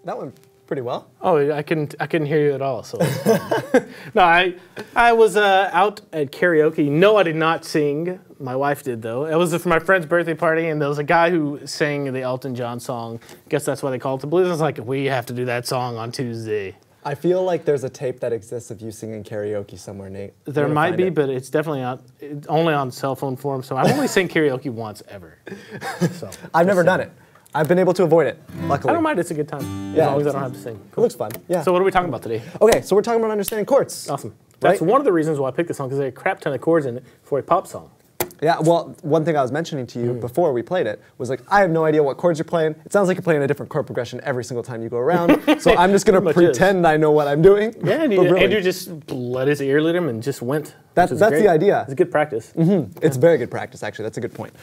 That went pretty well. Oh, I couldn't hear you at all. So no, I was out at karaoke. No, I did not sing. My wife did though. It was for my friend's birthday party, and there was a guy who sang the Elton John song. I guess that's why they call it the blues. I was like, we have to do that song on Tuesday. I feel like there's a tape that exists of you singing karaoke somewhere, Nate. There might be, but it's definitely only on cell phone form. So I've only sang karaoke once ever. So I've never done it. I've been able to avoid it, luckily. I don't mind. It's a good time. Yeah, as long as I don't have to sing. Cool. It looks fun. Yeah. So what are we talking about today? Okay, so we're talking about understanding chords. Awesome. That's one of the reasons why I picked this song, because there's a crap ton of chords in it for a pop song. Yeah, well, one thing I was mentioning to you before we played it was like, I have no idea what chords you're playing. It sounds like you're playing a different chord progression every single time you go around. So I'm just going to pretend I know what I'm doing. Yeah, and Andrew just let his ear lead him and just went. That's the idea. It's good practice. It's very good practice, actually. That's a good point.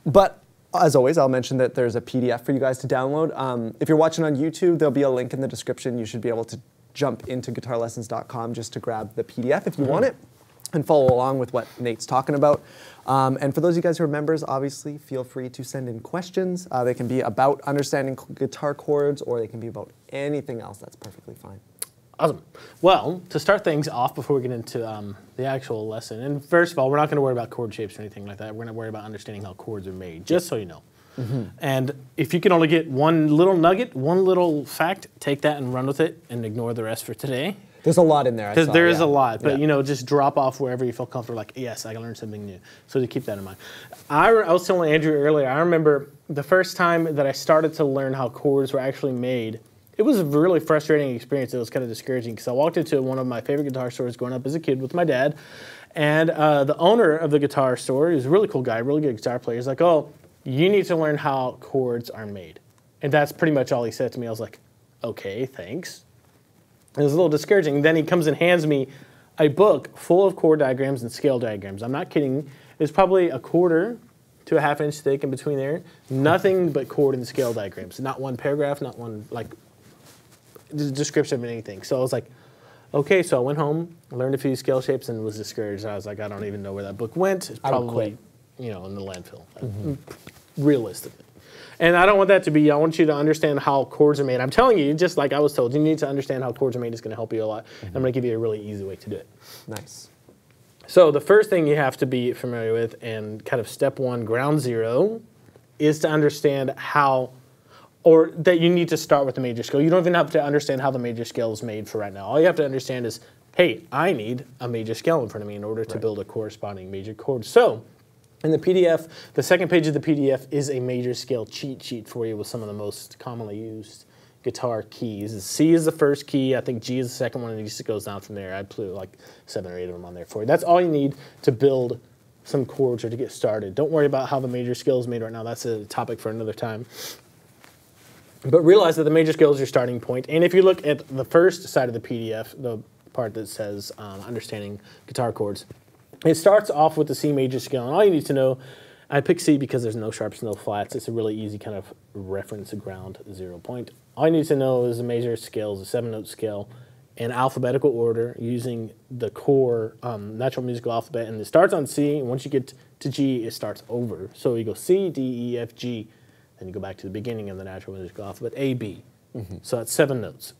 But as always, I'll mention that there's a PDF for you guys to download. If you're watching on YouTube, there'll be a link in the description. You should be able to jump into guitarlessons.com just to grab the PDF if you want it, and follow along with what Nate's talking about. And for those of you guys who are members, obviously, feel free to send in questions. They can be about understanding guitar chords, or they can be about anything else. That's perfectly fine. Awesome. Well, to start things off before we get into the actual lesson, and first of all, we're not going to worry about chord shapes or anything like that. We're going to worry about understanding how chords are made, just so you know. And if you can only get one little nugget, one little fact, take that and run with it and ignore the rest for today. There's a lot in there. Because there is a lot, but you know, just drop off wherever you feel comfortable. Like, yes, I can learn something new. So to keep that in mind. I was telling Andrew earlier, I remember the first time that I started to learn how chords were actually made. It was a really frustrating experience. It was kind of discouraging because I walked into one of my favorite guitar stores growing up as a kid with my dad, and the owner of the guitar store, he was a really cool guy, really good guitar player. He's like, "Oh, you need to learn how chords are made," and that's pretty much all he said to me. I was like, "Okay, thanks." It was a little discouraging. Then he comes and hands me a book full of chord diagrams and scale diagrams. I'm not kidding. It's probably a quarter to a half-inch thick in between there. Nothing but chord and scale diagrams. Not one paragraph, not one like description of anything. So I was like, okay. So I went home, learned a few scale shapes, and was discouraged. I was like, I don't even know where that book went. It's probably, you know, in the landfill, realistically. And I don't want that to be, I want you to understand how chords are made. I'm telling you, just like I was told, you need to understand how chords are made. It's going to help you a lot. I'm going to give you a really easy way to do it. Nice. So the first thing you have to be familiar with, and kind of step one, ground zero, is to understand how, or that you need to start with the major scale. You don't even have to understand how the major scale is made for right now. All you have to understand is, hey, I need a major scale in front of me in order to build a corresponding major chord. So in the PDF, the second page of the PDF is a major scale cheat sheet for you with some of the most commonly used guitar keys. C is the first key. I think G is the second one, and it just goes down from there. I put like 7 or 8 of them on there for you. That's all you need to build some chords or to get started. Don't worry about how the major scale is made right now. That's a topic for another time. But realize that the major scale is your starting point. And if you look at the first side of the PDF, the part that says understanding guitar chords, it starts off with the C major scale. And all you need to know, I picked C because there's no sharps, no flats. It's a really easy kind of reference, a ground 0 point. All you need to know is the major scale is a 7-note scale in alphabetical order using the core natural musical alphabet. And it starts on C, and once you get to G, it starts over. So you go C, D, E, F, G, then you go back to the beginning of the natural musical alphabet, A, B. So that's 7 notes.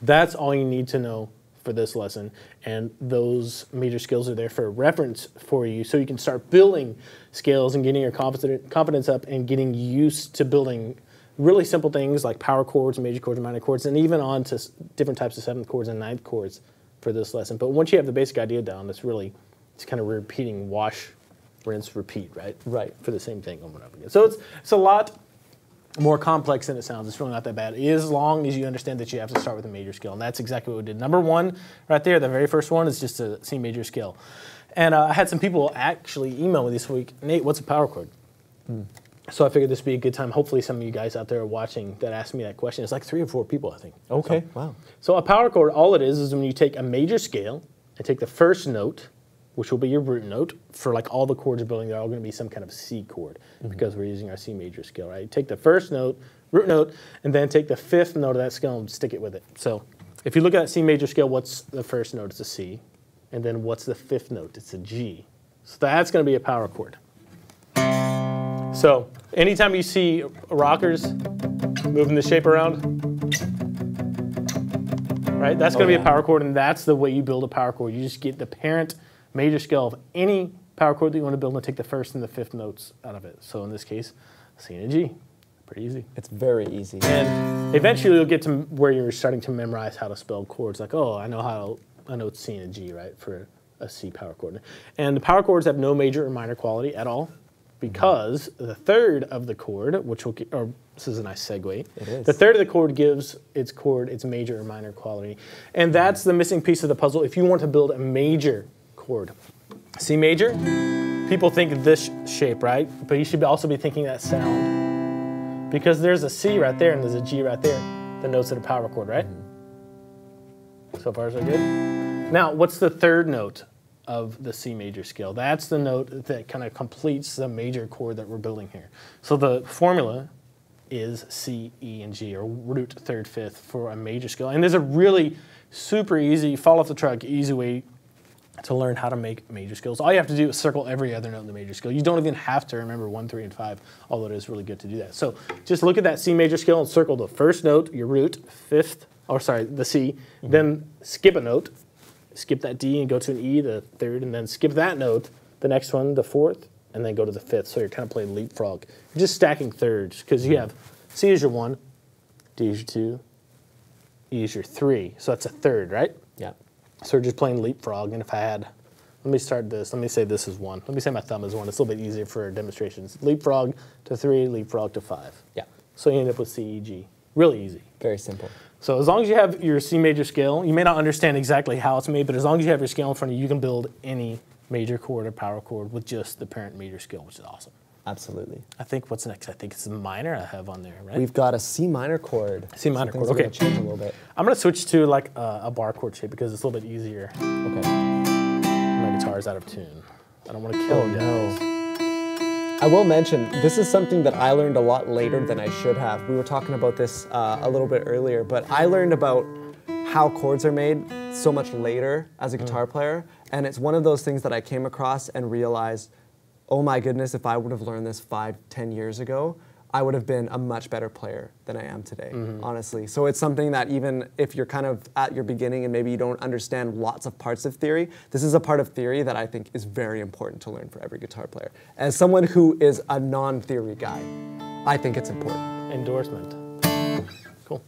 That's all you need to know for this lesson, and those major scales are there for reference for you, so you can start building scales and getting your confidence up and getting used to building really simple things like power chords, major chords, and minor chords, and even on to different types of 7th chords and 9th chords for this lesson. But once you have the basic idea down, it's kind of repeating wash, rinse, repeat, right? Right. For the same thing over and over again. So it's a lot more complex than it sounds. It's really not that bad, as long as you understand that you have to start with a major scale. And that's exactly what we did. Number one, right there, the very first one is just a C major scale. And I had some people actually email me this week, Nate, what's a power chord? So I figured this would be a good time. Hopefully some of you guys out there are watching that asked me that question. It's like 3 or 4 people, I think. Okay, wow. So a power chord, all it is when you take a major scale and take the first note, which will be your root note. For like all the chords you're building, they're all going to be some kind of C chord because we're using our C major scale, right? Take the first note, root note, and then take the 5th note of that scale and stick it with it. So if you look at that C major scale, what's the first note? It's a C. And then what's the 5th note? It's a G. So that's going to be a power chord. So anytime you see rockers moving the shape around. Right, that's going to be a power chord, and that's the way you build a power chord. You just get the parent major scale of any power chord that you want to build and take the first and the fifth notes out of it. So in this case, C and a G. Pretty easy. It's very easy. And eventually you'll get to where you're starting to memorize how to spell chords. Like, oh, I know it's C and a G, right, for a C power chord. And the power chords have no major or minor quality at all, because the third of the chord, which will get, or this is a nice segue. It is. The third of the chord gives its chord its major or minor quality. And that's the missing piece of the puzzle if you want to build a major chord. C major, people think this shape, right? But you should also be thinking that sound. Because there's a C right there and there's a G right there. The notes of the power chord, right? So far so good? Now, what's the third note of the C major scale? That's the note that kind of completes the major chord that we're building here. So the formula is C, E, and G, or root, third, fifth for a major scale. And there's a really super easy, fall off the truck, easy way to learn how to make major scales. All you have to do is circle every other note in the major scale. You don't even have to remember 1, 3, and 5, although it is really good to do that. So just look at that C major scale and circle the first note, your root, fifth, or sorry, the C, then skip a note, skip that D and go to an E, the third, and then skip that note, the next one, the fourth, and then go to the fifth. So you're kind of playing leapfrog. You're just stacking thirds, because you have C is your 1, D is your 2, E is your 3. So that's a third, right? Yeah. So we're just playing leapfrog, and if I had, let me start this, let me say this is 1. Let me say my thumb is 1. It's a little bit easier for demonstrations. Leapfrog to 3, leapfrog to 5. Yeah. So you end up with C, E, G. Really easy. Very simple. So as long as you have your C major scale, you may not understand exactly how it's made, but as long as you have your scale in front of you, you can build any major chord or power chord with just the parent major scale, which is awesome. Absolutely. I think what's next? I think it's a minor I have on there, right? We've got a C minor chord. C minor chord, Things are okay. gonna change a little bit. I'm going to switch to like a bar chord shape because it's a little bit easier. Okay. My guitar's out of tune. I don't want to kill you guys. I will mention, this is something that I learned a lot later than I should have. We were talking about this a little bit earlier, but I learned about how chords are made so much later as a guitar player, and it's one of those things that I came across and realized, oh my goodness, if I would have learned this 5, 10 years ago, I would have been a much better player than I am today, honestly. So it's something that even if you're kind of at your beginning and maybe you don't understand lots of parts of theory, this is a part of theory that I think is very important to learn for every guitar player. As someone who is a non-theory guy, I think it's important. Endorsement. Cool.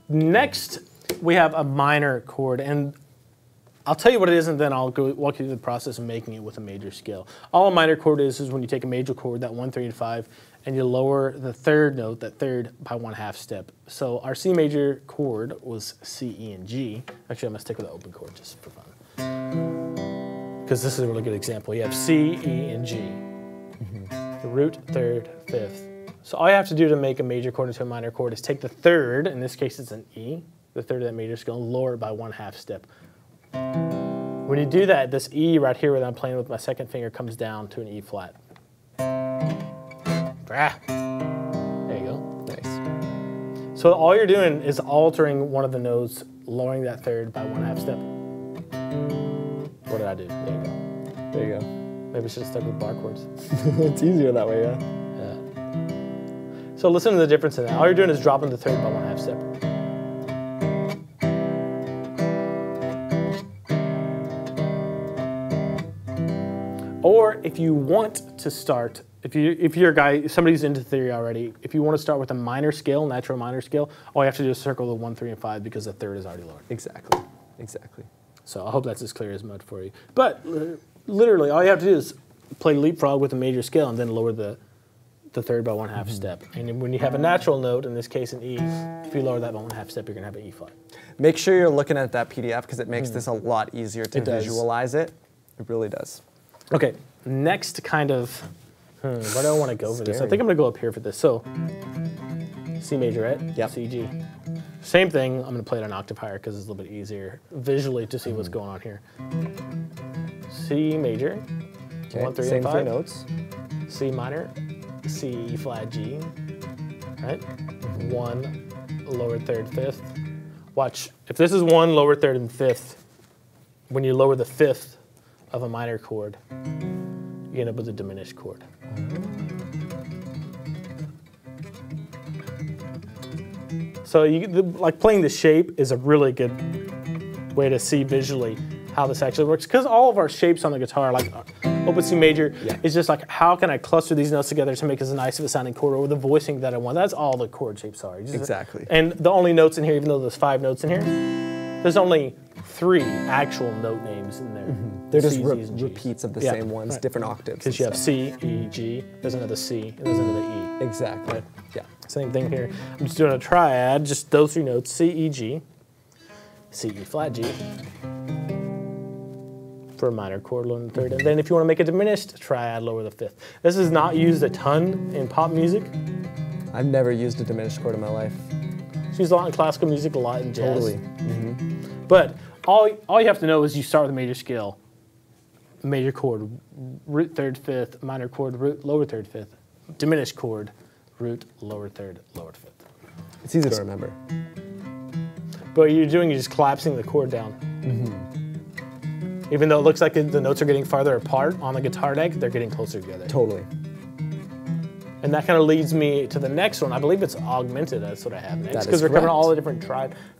Next, we have a minor chord, and I'll tell you what it is, and then I'll go walk you through the process of making it with a major scale. All a minor chord is when you take a major chord, that 1, 3, and 5, and you lower the third note, that third, by 1/2 step. So our C major chord was C, E, and G. Actually, I'm gonna stick with the open chord just for fun, because this is a really good example. You have C, E, and G. The root, third, fifth. So all you have to do to make a major chord into a minor chord is take the third, in this case it's an E, the third of that major scale, and lower it by 1/2 step. When you do that, this E right here that I'm playing with my second finger comes down to an E flat. There you go. Nice. So all you're doing is altering one of the notes, lowering that third by 1/2 step. What did I do? There you go. There you go. Maybe I should have stuck with bar chords. It's easier that way, yeah. Yeah. So listen to the difference in that. All you're doing is dropping the third by 1/2 step. Or if you want to start, if you're a guy, somebody's into theory already, if you want to start with a minor scale, natural minor scale, all you have to do is circle the 1, 3, and 5 because the third is already lowered. Exactly. Exactly. So I hope that's as clear as mud for you. But literally, all you have to do is play leapfrog with a major scale and then lower the third by 1/2 step. And when you have a natural note, in this case an E, if you lower that by 1/2 step, you're going to have an E flat. Make sure you're looking at that PDF because it makes this a lot easier to visualize it. It really does. Okay, next kind of, where do I want to go for this? I think I'm going to go up here for this. So, C major, right? Yep. C, G. Same thing, I'm going to play it an octave higher because it's a little bit easier visually to see what's going on here. C major, Okay. 1, 3, Same and 5. three notes. C minor, C, E flat, G, right? 1, lowered third, fifth. Watch, if this is 1, lower third, and fifth, when you lower the fifth of a minor chord, you end up with a diminished chord. So like playing the shape is a really good way to see visually how this actually works. Because all of our shapes on the guitar, like open C major, is just like how can I cluster these notes together to make as nice of a sounding chord or the voicing that I want. That's all the chord shapes are. Exactly. And the only notes in here, even though there's 5 notes in here, there's only 3 actual note names in there. They're just repeats of the same ones, different octaves. Because you have C, E, G, there's another C, and there's another E. Exactly. Right? Yeah. Same thing here. I'm just doing a triad, just those 3 notes, C, E, G, C, E flat, G, for a minor chord, lower the 3rd. And then if you want to make a diminished triad, lower the 5th. This is not used a ton in pop music. I've never used a diminished chord in my life. It's used a lot in classical music, a lot in jazz. Totally. But all you have to know is you start with a major scale, major chord, root 3rd, 5th, minor chord, root lower 3rd, 5th, diminished chord, root lower 3rd, lower 5th. It's easy to remember. But what you're doing is just collapsing the chord down. Even though it looks like the notes are getting farther apart on the guitar deck, they're getting closer together. Totally. And that kind of leads me to the next one. I believe it's augmented. That's what I have next. Because we're covering all the different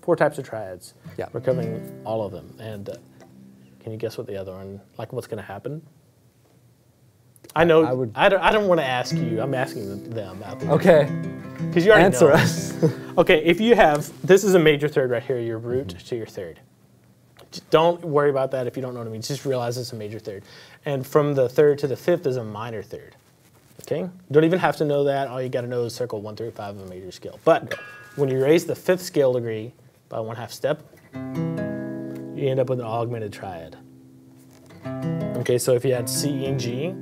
4 types of triads. Yeah. We're covering all of them. And can you guess what the other one, like what's going to happen? I know. I don't want to ask you. I'm asking them out there. Okay. Because you already Answer know. us. Okay, if you have, this is a major 3rd right here, your root to your 3rd. Just don't worry about that if you don't know what I mean. Just realize it's a major 3rd. And from the 3rd to the 5th is a minor 3rd. Okay? You don't even have to know that. All you got to know is circle 1 through 5 of a major scale. But when you raise the 5th scale degree by 1/2 step, you end up with an augmented triad. Okay, so if you had C, E, and G,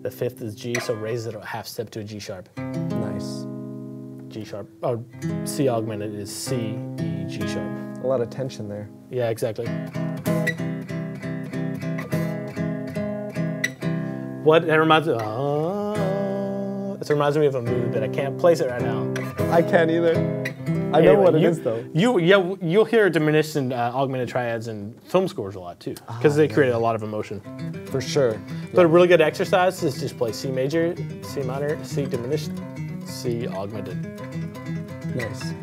the 5th is G, so raise it a 1/2 step to a G sharp. Nice. G sharp. Oh, C augmented is C, E, G sharp. A lot of tension there. Yeah, exactly. What that reminds me it reminds me of a movie, but I can't place it right now. I can't either. I know what it is though. You'll hear diminished and augmented triads in film scores a lot too, because they create a lot of emotion. For sure. But a really good exercise is just play C major, C minor, C diminished, C augmented. Nice.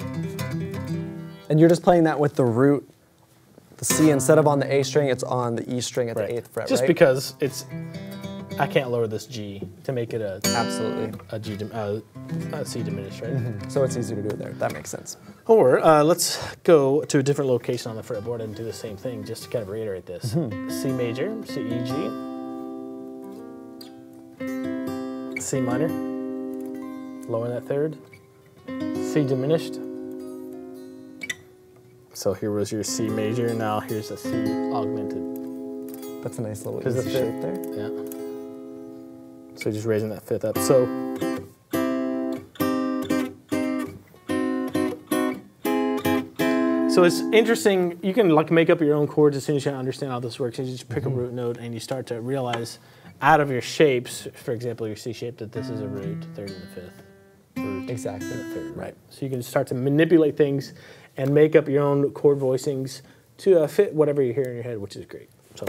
And you're just playing that with the root, the C, instead of on the A string, it's on the E string at the 8th fret, just right? because I can't lower this G to make it a C diminished, right? So it's easier to do it there. That makes sense. Or let's go to a different location on the fretboard and do the same thing, just to kind of reiterate this. C major, C, E, G, C minor, lower that 3rd, C diminished. So here was your C major, now here's a C augmented. That's a nice little easy shape there. Yeah. So just raising that 5th up. So it's interesting. You can like make up your own chords as soon as you understand how this works. You just pick a root note and you start to realize out of your shapes, for example, your C shape, that this is a root, 3rd and the 5th. Root, exactly. And the 3rd, right? So you can start to manipulate things and make up your own chord voicings to fit whatever you hear in your head, which is great. So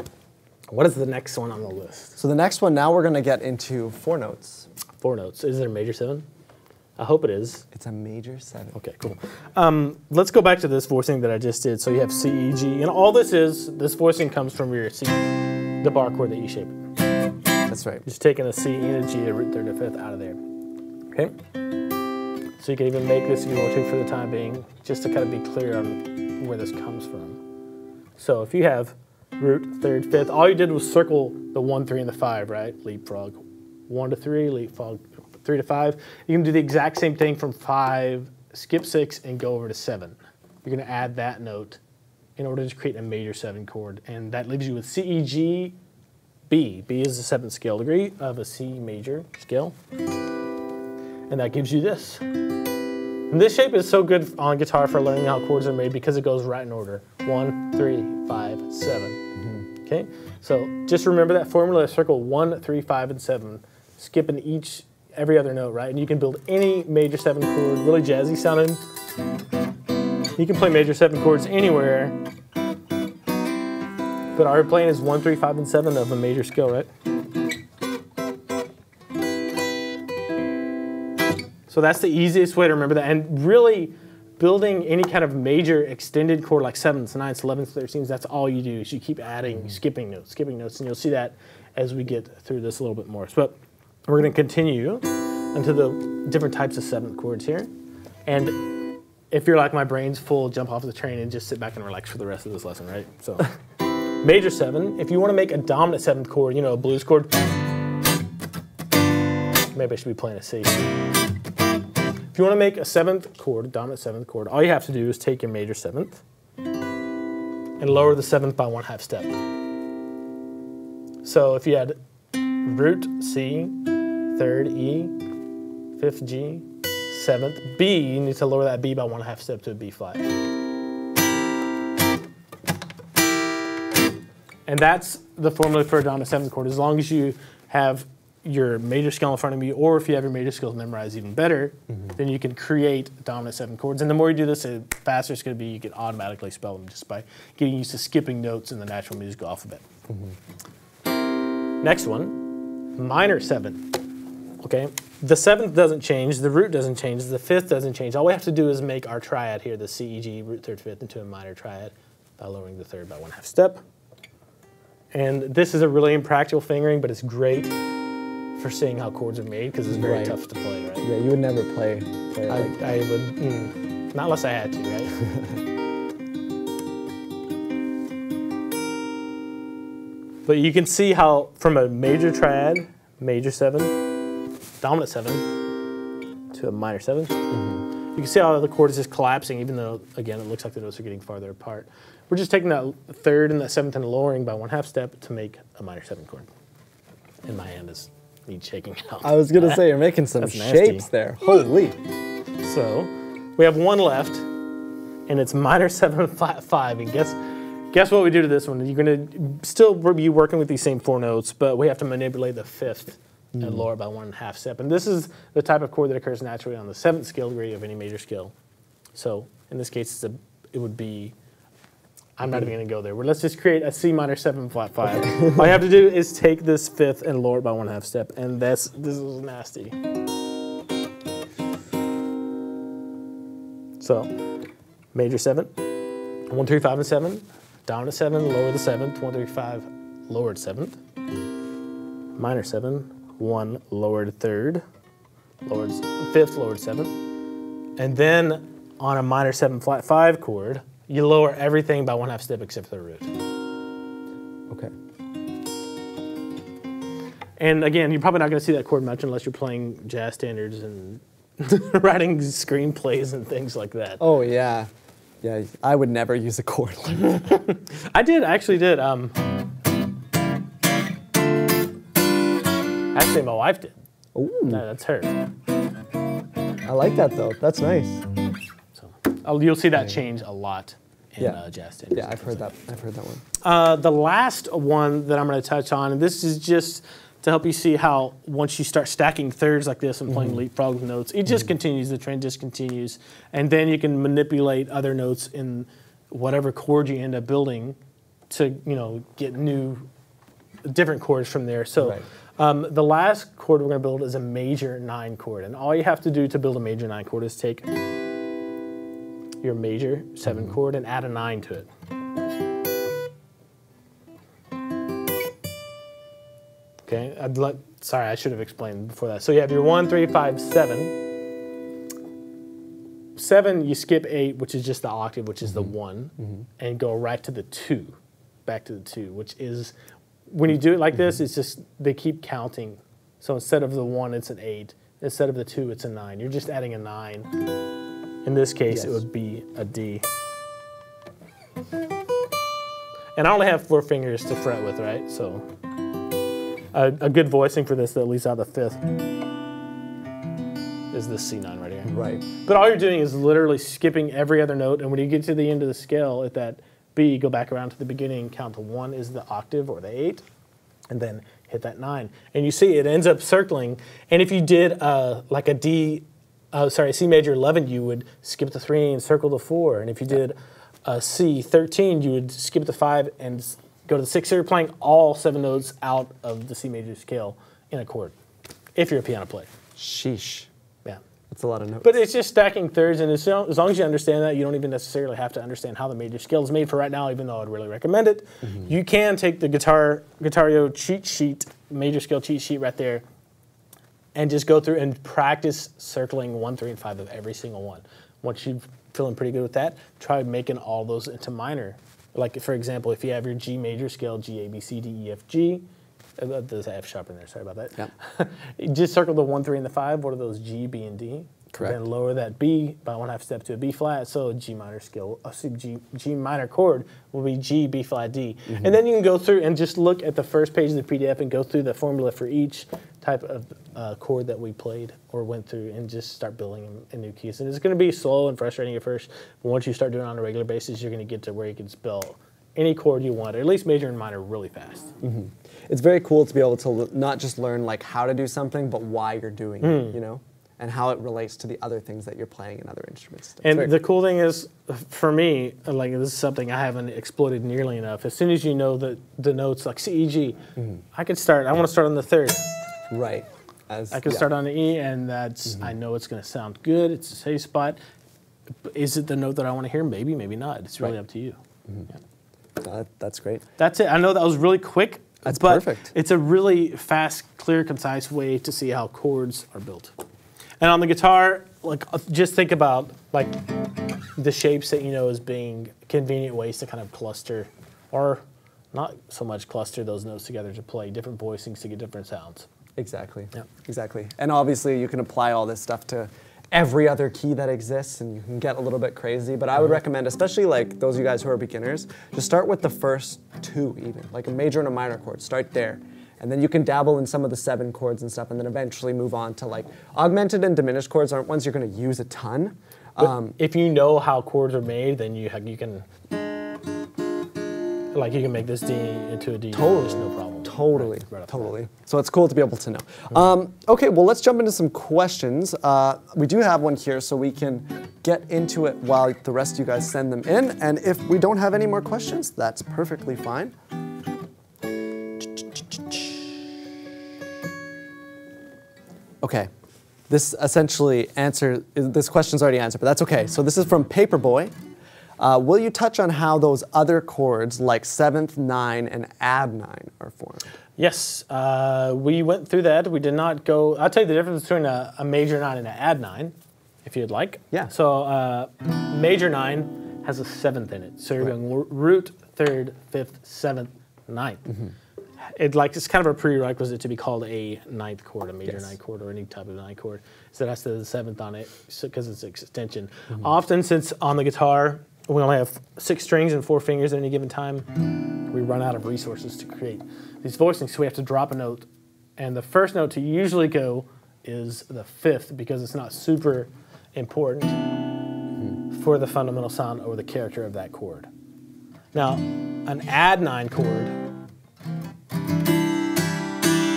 what is the next one on the list? So the next one, now we're going to get into 4 notes. 4 notes. Is there a major 7? I hope it is. It's a major 7. Okay, cool. Let's go back to this voicing that I just did. So you have C, E, G, and all this voicing comes from your C, the bar chord, the E shape. That's right. Just taking a C and a G, a root 3rd and 5th out of there. Okay? So you can even make this if you want to for the time being, just to kind of be clear on where this comes from. So if you have root, 3rd, 5th, all you did was circle the 1, 3, and the 5, right? Leapfrog. 1 to 3, leapfrog 3 to 5. You can do the exact same thing from 5, skip 6, and go over to 7. You're going to add that note in order to create a major 7 chord. And that leaves you with C, E, G, B. B is the 7th scale degree of a C major scale. And that gives you this. And this shape is so good on guitar for learning how chords are made because it goes right in order. 1, 3, 5, 7. Okay? So just remember that formula, circle 1, 3, 5, and 7. Skipping every other note, right? And you can build any major 7 chord, really jazzy sounding. You can play major 7 chords anywhere. But our playing is 1, 3, 5, and 7 of a major scale, right? So that's the easiest way to remember that. And really, building any kind of major extended chord like 7ths, 9ths, 11ths, 13ths, that's all you do is you keep adding skipping notes, and you'll see that as we get through this a little bit more. But we're going to continue into the different types of 7th chords here. And if you're like my brain's full, jump off the train and just sit back and relax for the rest of this lesson, right? So major 7, if you want to make a dominant 7th chord, you know, a blues chord, maybe I should be playing a C. If you want to make a 7th chord, a dominant 7th chord, all you have to do is take your major 7th and lower the 7th by 1/2 step. So if you had root C, 3rd E, 5th G, 7th B, you need to lower that B by 1/2 step to a B flat. And that's the formula for a dominant 7th chord. As long as you have your major scale in front of you, or if you have your major scales memorized even better, then you can create dominant 7 chords. And the more you do this, the faster it's going to be. You can automatically spell them just by getting used to skipping notes in the natural musical alphabet. Next one, minor 7. Okay, the 7th doesn't change, the root doesn't change, the 5th doesn't change. All we have to do is make our triad here, the C, E, G, root 3rd, 5th, into a minor triad by lowering the 3rd by 1/2 step. And this is a really impractical fingering, but it's great for seeing how chords are made because it's very tough to play, right? Yeah, you would never play it like that. I would, not unless I had to, right? But you can see how from a major triad, major 7, dominant 7, to a minor 7, you can see how the chord is just collapsing, even though, again, it looks like the notes are getting farther apart. We're just taking that 3rd and that 7th and lowering by 1/2 step to make a minor 7 chord. And my hand needs shaking out. I was going to say, you're making some shapes there. Holy. So we have one left, and it's minor 7, flat 5. And guess what we do to this one? You're going to still be working with these same 4 notes, but we have to manipulate the 5th and lower by 1/2 step. And this is the type of chord that occurs naturally on the 7th scale degree of any major scale. So in this case, it would be, I'm not even going to go there. Let's just create a C minor 7 flat 5. All you have to do is take this 5th and lower it by 1/2 step, and this is nasty. So major 7, 1, 3, 5, and 7. Dominant 7, lower the 7th. 1, 3, 5, lowered 7th. Minor 7, 1, lowered 3rd, lowered 5th, lowered 7th. And then on a minor 7 flat 5 chord, you lower everything by 1/2 step except for the root. Okay. And again, you're probably not going to see that chord much unless you're playing jazz standards and writing screenplays and things like that. Oh, yeah. Yeah, I would never use a chord like that. I actually did. Actually, my wife did. Ooh. No, that's her. I like that, though. That's nice. So you'll see that change a lot in jazz standards. Yeah, I've heard that one. The last one that I'm going to touch on, and this is just to help you see how once you start stacking 3rds like this and playing leapfrog notes, it just continues, the trend just continues. And then you can manipulate other notes in whatever chord you end up building to, get different chords from there. So the last chord we're going to build is a major 9 chord. And all you have to do to build a major 9 chord is take your major 7 chord and add a 9 to it. Okay, sorry, I should have explained before that. So you have your 1, 3, 5, 7. 7, you skip 8, which is just the octave, which is the 1, and go right to the 2, back to the 2, which is, when you do it like this, it's just, they keep counting. So instead of the 1, it's an 8. Instead of the 2, it's a 9. You're just adding a 9. In this case, it would be a D. And I only have 4 fingers to fret with, right? So a good voicing for this that leaves out the 5th is this C9 right here. Right. But all you're doing is literally skipping every other note, and when you get to the end of the scale at that B, go back around to the beginning, count to 1 is the octave or the 8, and then hit that 9. And you see it ends up circling, and if you did like a C major 11, you would skip the 3 and circle the 4, and if you did a C 13, you would skip the 5 and go to the 6. So you're playing all 7 notes out of the C major scale in a chord, if you're a piano player. Sheesh. Yeah. It's a lot of notes. But it's just stacking thirds, and as long as you understand that, you don't even necessarily have to understand how the major scale is made for right now, even though I'd really recommend it. You can take the Guitareo cheat sheet, major scale cheat sheet right there, and just go through and practice circling 1, 3, and 5 of every single one. Once you're feeling pretty good with that, try making all those into minor. Like, for example, if you have your G major scale, G, A, B, C, D, E, F, G, there's an F sharp in there, sorry about that. Yep. Just circle the 1, 3, and the 5. What are those? G, B, and D. Correct. Then lower that B by 1/2 step to a B flat. So G minor scale, G minor chord will be G, B flat, D. And then you can go through and just look at the first page of the PDF and go through the formula for each type of chord that we played or went through and just start building them in new keys. And it's going to be slow and frustrating at first, but once you start doing it on a regular basis, you're going to get to where you can spell any chord you want, or at least major and minor, really fast. It's very cool to be able to not just learn like how to do something, but why you're doing it, you know, and how it relates to the other things that you're playing in other instruments. And the cool thing is, for me, like this is something I haven't exploited nearly enough. As soon as you know the notes like C, E, G, I could start. I want to start on the third. Right. I can start on the E, and that's I know it's going to sound good. It's a safe spot. Is it the note that I want to hear? Maybe, maybe not. It's really up to you. That's great. That's it. I know that was really quick. That's but perfect. It's a really fast, clear, concise way to see how chords are built. And on the guitar, like just think about like the shapes that you know as being convenient ways to kind of cluster, or not so much cluster those notes together to play different voicings to get different sounds. Exactly. Yeah. Exactly. And obviously you can apply all this stuff to every other key that exists, and you can get a little bit crazy. But I would recommend, especially like those of you guys who are beginners, just start with the first 2 even, like a major and a minor chord. Start there. And then you can dabble in some of the 7 chords and stuff, and then eventually move on to like augmented and diminished chords aren't ones you're going to use a ton. If you know how chords are made, then you can make this D into a D. Totally. There's no problem. Totally, Right totally. So it's cool to be able to know. Okay, well, let's jump into some questions. We do have one here, so we can get into it while the rest of you guys send them in. And if we don't have any more questions, that's perfectly fine. Okay, this essentially this question's already answered, but that's okay. So this is from Paperboy. Will you touch on how those other chords like 7th, 9, and add 9 are formed? Yes, we went through that. We did not go. I'll tell you the difference between a major 9 and an add 9, if you'd like. Yeah. So major 9 has a 7th in it. So you're going root, 3rd, 5th, 7th, 9th. It's kind of a prerequisite to be called a 9th chord, a major 9th chord, or any type of 9th chord. So it has to have the 7th on it because it's an extension. Often, since on the guitar, we only have 6 strings and 4 fingers at any given time, we run out of resources to create these voicings, so we have to drop a note. And the first note to usually go is the 5th, because it's not super important for the fundamental sound or the character of that chord. Now, an add 9 chord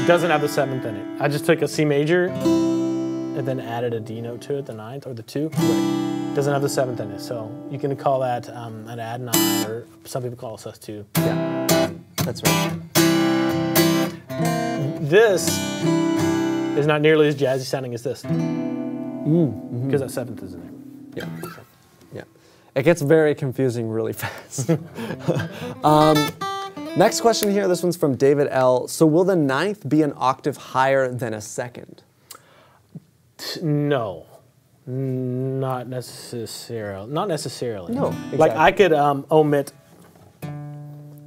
doesn't have the 7th in it. I just took a C major and then added a D note to it, the 9th or the 2. Doesn't have the 7th in it, so you can call that an add 9, or some people call it sus2. Yeah, that's right. This is not nearly as jazzy sounding as this, because that 7th is in there. Yeah, yeah. It gets very confusing really fast. Next question here, this one's from David L. So will the 9th be an octave higher than a 2nd? No. Not necessarily. Not necessarily. No, exactly. Like I could omit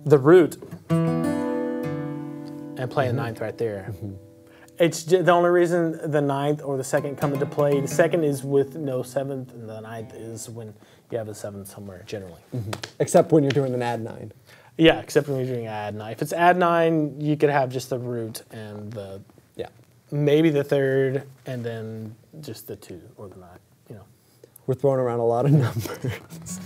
the root and play a 9th right there. It's just, the only reason the 9th or the 2nd come into play. The 2nd is with no 7th, and the 9th is when you have a 7th somewhere generally. Except when you're doing an add 9. Yeah, except when you're doing add 9. If it's add 9, you could have just the root and the maybe the 3rd, and then just the 2 or the 9. You know, we're throwing around a lot of numbers.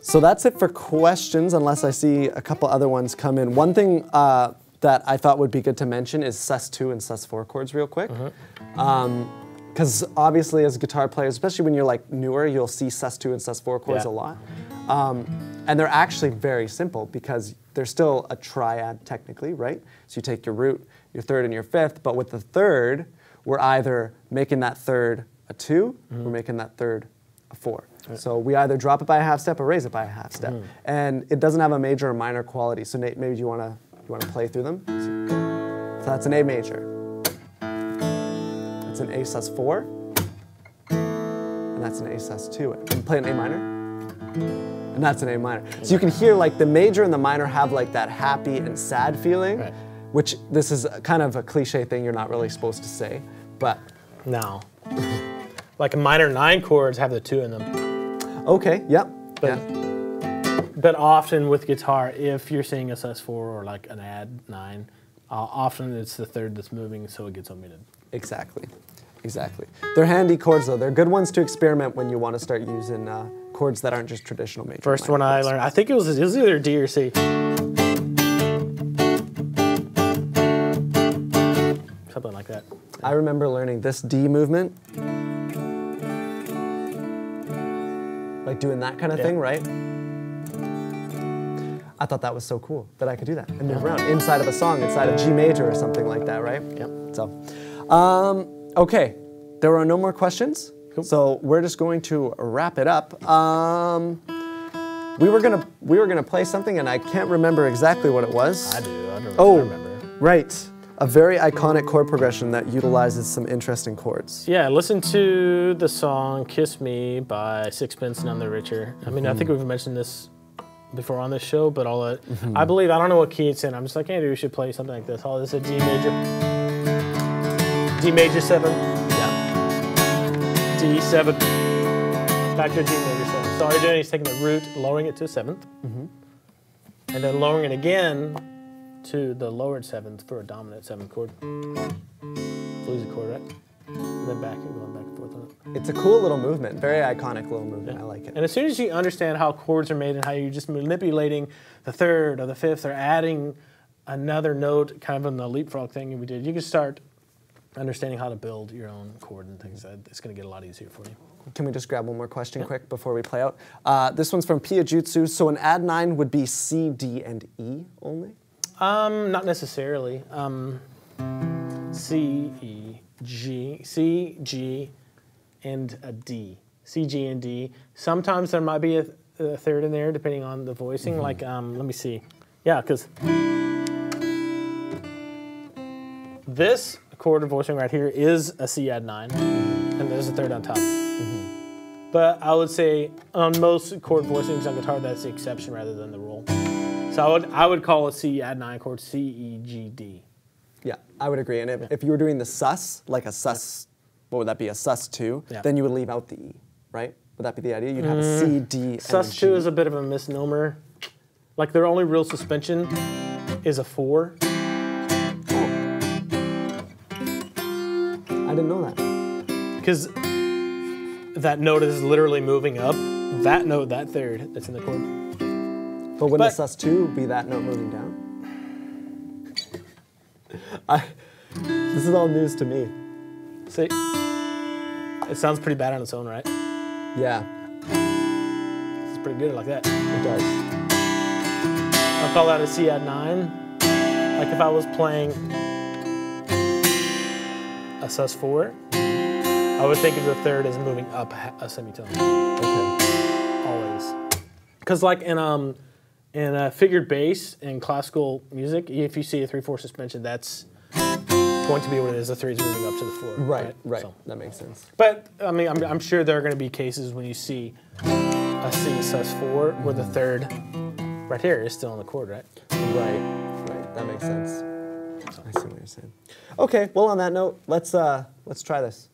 So that's it for questions, unless I see a couple other ones come in. One thing that I thought would be good to mention is sus2 and sus4 chords real quick. Because obviously as guitar players, especially when you're like newer, you'll see sus2 and sus4 chords a lot. And they're actually very simple, because they're still a triad technically, right? So you take your root, your third, and your fifth, but with the third, we're either making that third a 2, we're making that third a 4. Right. So we either drop it by a half step or raise it by a half step. And it doesn't have a major or minor quality. So Nate, maybe you wanna play through them? So that's an A major. That's an A sus4. And that's an A sus2. And play an A minor. And that's an A minor. So you can hear like the major and the minor have like that happy and sad feeling, right. Which this is kind of a cliche thing you're not really supposed to say, but. No. Like a minor 9 chords have the 2 in them. Okay, yep. But often with guitar, if you're singing a sus4 or like an add 9, often it's the third that's moving, so it gets omitted. Exactly. Exactly. They're handy chords, though. They're good ones to experiment when you want to start using chords that aren't just traditional major. First one I learned, I think it was either D or C. Something like that. I remember learning this D movement. Like doing that kind of thing, right? I thought that was so cool that I could do that and move around inside of a song, inside of G major or something like that, right? Yep. So, okay, there are no more questions, so we're just going to wrap it up. We were gonna play something, and I can't remember exactly what it was. I do. I don't remember. Right, a very iconic chord progression that utilizes some interesting chords. Yeah, listen to the song "Kiss Me" by Sixpence None the Richer. I mean, I think we've mentioned this before on this show, but I believe, I don't know what key it's in. I'm just like, hey, dude, we should play something like this. Oh, this is a D major 7, yeah, D7, back to a G major 7. So all you're doing is taking the root, lowering it to a 7th, and then lowering it again to the lowered 7th for a dominant 7th chord. Lose a chord, right? And then back and going back and forth on it. It's a cool little movement, very iconic little movement. I like it. And as soon as you understand how chords are made and how you're just manipulating the third or the fifth or adding another note, kind of in the leapfrog thing we did, you can start understanding how to build your own chord and things. It's going to get a lot easier for you. Can we just grab one more question quick before we play out? This one's from Pia Jutsu. So an add 9 would be C, D, and E only? Not necessarily. C, E, G, C, G, and a D. C, G, and D. Sometimes there might be a third in there depending on the voicing. Like, let me see. Yeah, because this chord of voicing right here is a C add 9, and there's a third on top. But I would say on most chord voicings on guitar, that's the exception rather than the rule. So I would call a C add 9 chord C, E, G, D. Yeah, I would agree. And if you were doing the sus, like a sus, what would that be, a sus2, then you would leave out the E, right? Would that be the idea? You'd have a C, D, and Sus2 is a bit of a misnomer. Like their only real suspension is a 4. I didn't know that. Because that note is literally moving up. That note, that third, that's in the chord. But wouldn't the sus2 be that note moving down? This is all news to me. See, it sounds pretty bad on its own, right? Yeah. It's pretty good like that. It does. I'll call that a C add 9. Like if I was playing a sus4, I would think of the third as moving up a semitone. Okay. Always. Because like in a figured bass in classical music, if you see a 3/4 suspension, that's going to be what it is. The 3 is moving up to the 4. Right. So, that makes sense. but I mean, I'm sure there are going to be cases when you see a C sus4 where the third right here is still on the chord, right? Right. That makes sense. I see what you're saying. Okay. Well, on that note, let's try this.